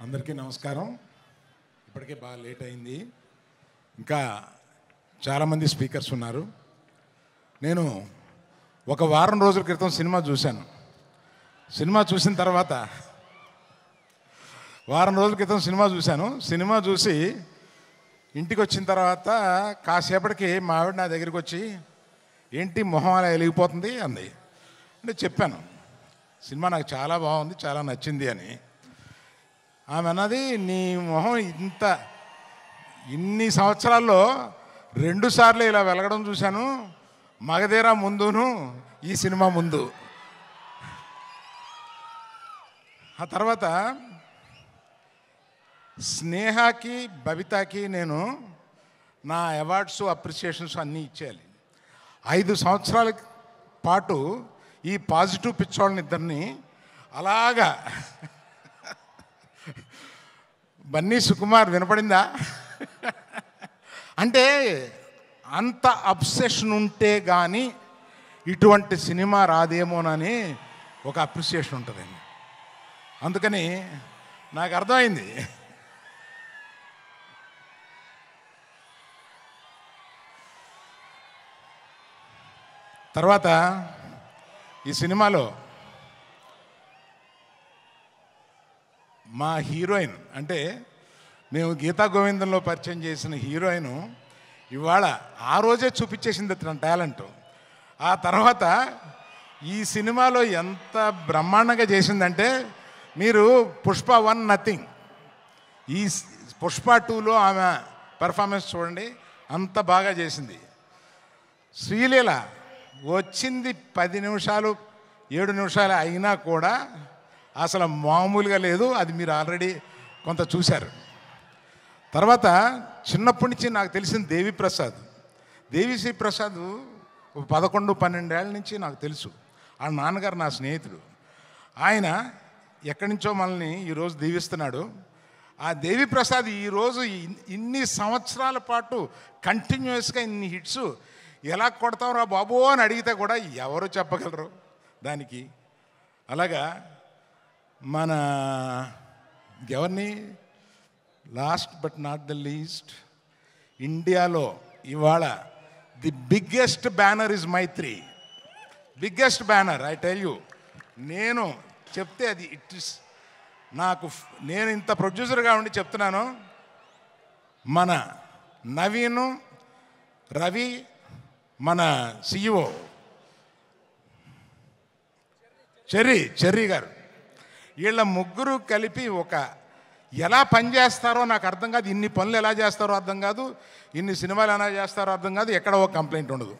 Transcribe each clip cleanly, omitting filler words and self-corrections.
అందరికీ నమస్కారం. ఇప్పటికే బాగా లేట్ అయింది. ఇంకా చాలామంది స్పీకర్స్ ఉన్నారు. నేను ఒక వారం రోజుల క్రితం సినిమా చూశాను. సినిమా చూసిన తర్వాత సినిమా చూసి ఇంటికి వచ్చిన తర్వాత కాసేపటికి మా ఆవిడ నా దగ్గరికి వచ్చి, ఏంటి మొహం అలా వెలిగిపోతుంది అంది. అంటే చెప్పాను, సినిమా నాకు చాలా బాగుంది, చాలా నచ్చింది అని. ఆమె అన్నది, నీ మొహం ఇన్ని సంవత్సరాల్లో 2 సార్లు ఇలా వెలగడం చూశాను, మగధీర ముందును ఈ సినిమా ముందు. ఆ తర్వాత స్నేహకి బబితాకి నేను నా అవార్డ్స్ అప్రిసియేషన్స్ అన్నీ ఇచ్చేయాలి. 5 సంవత్సరాల పాటు ఈ పాజిటివ్ పిచ్చోళ్ళని ఇద్దరిని అలాగా బన్నీ సుకుమార్ వినపడిందా అంటే అంత అబ్సెషన్ ఉంటే కానీ ఇటువంటి సినిమా రాదేమోనని ఒక అప్రిసియేషన్ ఉంటుందండి. అందుకని నాకు అర్థమైంది. తర్వాత ఈ సినిమాలో మా హీరోయిన్, అంటే మేము గీతా గోవిందంలో పరిచయం చేసిన హీరోయిన్ ఇవాళ ఆ రోజే చూపించేసింది తన టాలెంట్. ఆ తర్వాత ఈ సినిమాలో ఎంత బ్రహ్మాండంగా చేసిందంటే, మీరు పుష్ప 1 నథింగ్, ఈ పుష్ప 2లో ఆమె పెర్ఫార్మెన్స్ చూడండి, అంత బాగా చేసింది. శ్రీలీల వచ్చింది 10 నిమిషాలు 7 నిమిషాలు అయినా కూడా అసలు మామూలుగా లేదు. అది మీరు ఆల్రెడీ కొంత చూశారు. తర్వాత చిన్నప్పటి నుంచి నాకు తెలిసిన దేవిశ్రీ ప్రసాద్ 11-12 ఏళ్ళ నుంచి నాకు తెలుసు. ఆ నాన్నగారు నా స్నేహితుడు. ఆయన ఎక్కడి నుంచో మనల్ని ఈరోజు దీవిస్తున్నాడు. ఆ దేవిప్రసాద్ ఈరోజు ఇన్ని సంవత్సరాల పాటు కంటిన్యూస్గా ఇన్ని హిట్స్ ఎలా కొడతావురా బాబు అని అడిగితే కూడా ఎవరు చెప్పగలరు దానికి. అలాగా మన ఎవరిని, last but not the least, ఇండియాలో ఇవాళ the biggest banner is Mythri. Biggest banner, I tell you. నేను చెప్తే అది ఇట్ ఇస్ నేను ఇంత ప్రొడ్యూసర్గా ఉండి చెప్తున్నాను. మన నవీను, రవి, మన సిఇఓ చెర్రీ గారు, వీళ్ళ ముగ్గురు కలిపి ఎలా పనిచేస్తారో నాకు అర్థం కాదు. ఇన్ని పనులు ఎలా చేస్తారో అర్థం కాదు, ఇన్ని సినిమాలు ఎలా చేస్తారో అర్థం కాదు, ఎక్కడ ఒక కంప్లైంట్ ఉండదు.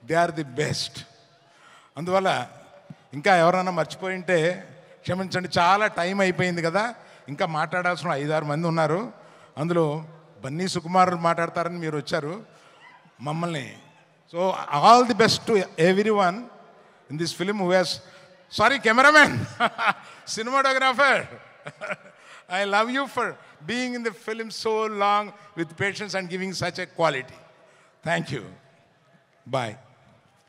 They are the best. అందువల్ల ఇంకా ఎవరైనా మర్చిపోయింటే క్షమించండి. చాలా టైం అయిపోయింది కదా, ఇంకా మాట్లాడాల్సిన 5-6 మంది ఉన్నారు. అందులో బన్నీ సుకుమార్ మాట్లాడతారని మీరు వచ్చారు మమ్మల్ని. So all the best to every one in this film who has, sorry cameraman, cinematographer, I love you for being in the film so long with patience and giving such a quality. Thank you. Bye.